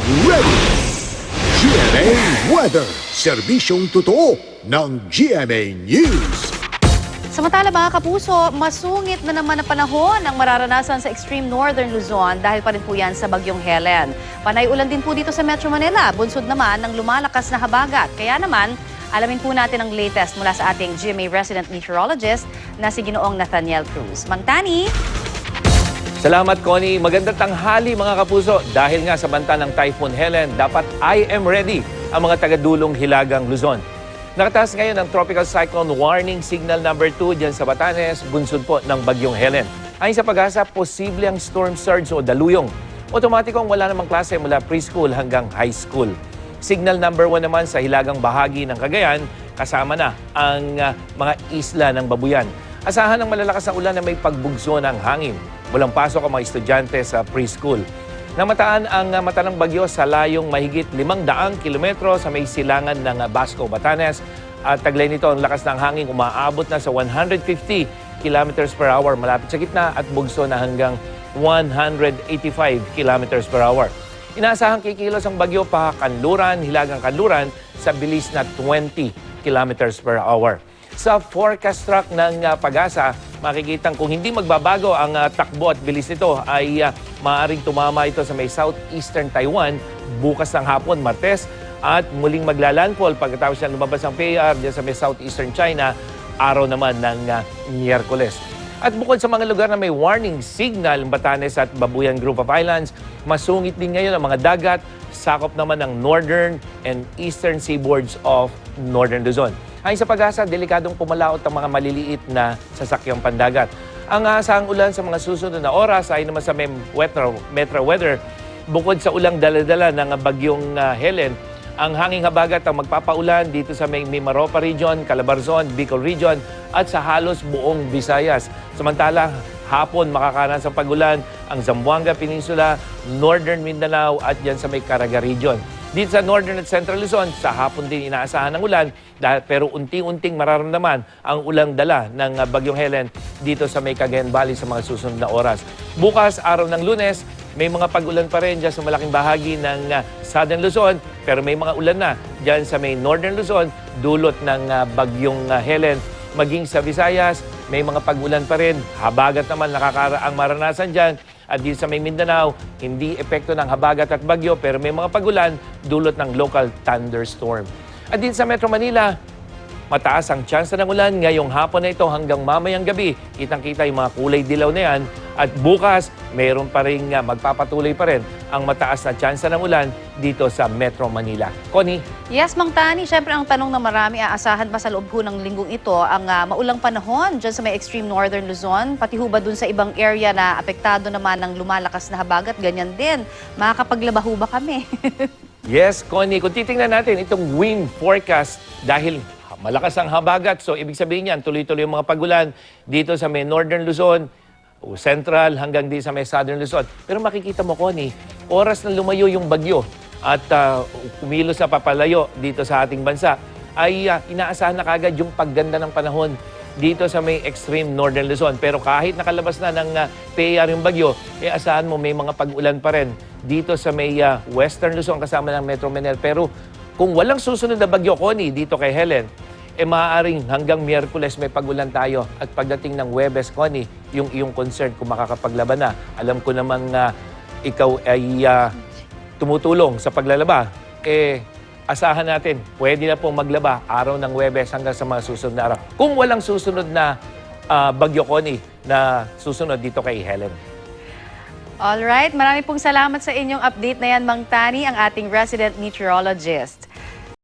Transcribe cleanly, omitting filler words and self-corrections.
ready. GMA Weather, serbisyong totoo ng GMA News. Samantala mga kapuso, masungit na naman ang panahon ang mararanasan sa extreme northern Luzon dahil pa rin po yan sa bagyong Helen. Panay ulan din po dito sa Metro Manila, bunsod naman ng lumalakas na habagat. Kaya naman, alamin po natin ang latest mula sa ating GMA resident meteorologist na si Ginoong Nathaniel Cruz. Mang Tani! Salamat, Connie. Magandang tanghali mga kapuso. Dahil nga sa banta ng Typhoon Helen, dapat I am ready ang mga tagadulong Hilagang Luzon. Nakataas ngayon ang Tropical Cyclone Warning Signal number 2 dyan sa Batanes, bunsod po ng bagyong Helen. Ayon sa pag-asa, posible ang storm surge o daluyong. Otomatikong wala namang klase mula preschool hanggang high school. Signal number 1 naman sa hilagang bahagi ng Cagayan, kasama na ang mga isla ng Babuyan. Asahan ng malalakas na ulan na may pagbugso ng hangin. Walang pasok ang mga estudyante sa preschool. Namataan ang mata ng bagyo sa layong mahigit 500 kilometro sa may silangan ng Basco, Batanes. At taglay nito ang lakas ng hangin umaabot na sa 150 kilometers per hour malapit sa gitna at bugso na hanggang 185 kilometers per hour. Inaasahang kikilos ang bagyo pa Kanluran, Hilagang Kanluran sa bilis na 20 kilometers per hour. Sa forecast track ng pag-asa, makikitang kung hindi magbabago ang takbo at bilis nito ay maaaring tumama ito sa may southeastern Taiwan bukas ng hapon, Martes, at muling maglalandfall pagkatapos niya lumabas ang PAR dyan sa may southeastern China, araw naman ng Miyerkules. At bukod sa mga lugar na may warning signal, Batanes at Babuyan Group of Islands, masungit din ngayon ang mga dagat, sakop naman ng northern and eastern seaboards of northern Luzon. Ayon sa pag-asa, delikadong pumalaot ang mga maliliit na sasakyang pandagat. Ang aasahang ulan sa mga susunod na oras ay naman sa Metro Weather, bukod sa ulang daladala ng bagyong Helen, ang hanging habagat ang magpapaulan dito sa may Mimaropa Region, Calabarzon, Bicol Region at sa halos buong Visayas. Samantala, hapon makakaranas ng pagulan ang Zamboanga Peninsula, Northern Mindanao at yan sa may Caraga Region. Dito sa Northern at Central Luzon, sa hapon din inaasahan ng ulan pero unting-unting mararamdaman ang ulang dala ng bagyong Helen dito sa may Cagayan Valley sa mga susunod na oras. Bukas, araw ng Lunes, may mga pag-ulan pa rin dyan sa malaking bahagi ng Southern Luzon pero may mga ulan na dyan sa may Northern Luzon dulot ng bagyong Helen. Maging sa Visayas, may mga pag-ulan pa rin. Habagat naman nakakaraang maranasan dyan. At dito sa may Mindanao, hindi epekto ng habagat at bagyo pero may mga pagulan dulot ng local thunderstorm. At dito sa Metro Manila, mataas ang tsansa ng ulan ngayong hapon na ito hanggang mamayang gabi. Kitang-kita yung mga kulay dilaw na yan. At bukas, mayroon pa rin magpapatuloy pa rin ang mataas na tsansa ng ulan dito sa Metro Manila. Connie? Yes, Mang Tani, syempre ang tanong ng marami, aasahan ba sa loob po ng linggong ito ang maulang panahon dyan sa may extreme northern Luzon? Pati ho ba dun sa ibang area na apektado naman ng lumalakas na habagat? Ganyan din. Makakapaglaba ho ba kami? Yes, Connie. Kung titingnan natin itong wind forecast dahil malakas ang habagat, so ibig sabihin yan, tuloy-tuloy yung mga pagulan dito sa may northern Luzon, central hanggang di sa may southern Luzon. Pero makikita mo, Connie, oras na lumayo yung bagyo at kumilos na papalayo dito sa ating bansa, ay inaasahan na kagad yung pagganda ng panahon dito sa may extreme northern Luzon. Pero kahit nakalabas na ng PAR yung bagyo, asahan mo may mga pag-ulan pa rin dito sa may western Luzon kasama ng Metro Manila. Pero kung walang susunod na bagyo, Connie, dito kay Helen, maaaring hanggang Miyerkules may pagulan tayo. At pagdating ng Huwebes, Connie, yung iyong concern kung makakapaglaban na. Alam ko namang ikaw ay tumutulong sa paglalaba. Asahan natin, pwede na pong maglaba araw ng Huwebes hanggang sa mga susunod na araw. Kung walang susunod na bagyo, Connie, na susunod dito kay Helen. Alright, marami pong salamat sa inyong update na yan, Mang Tani, ang ating resident meteorologist.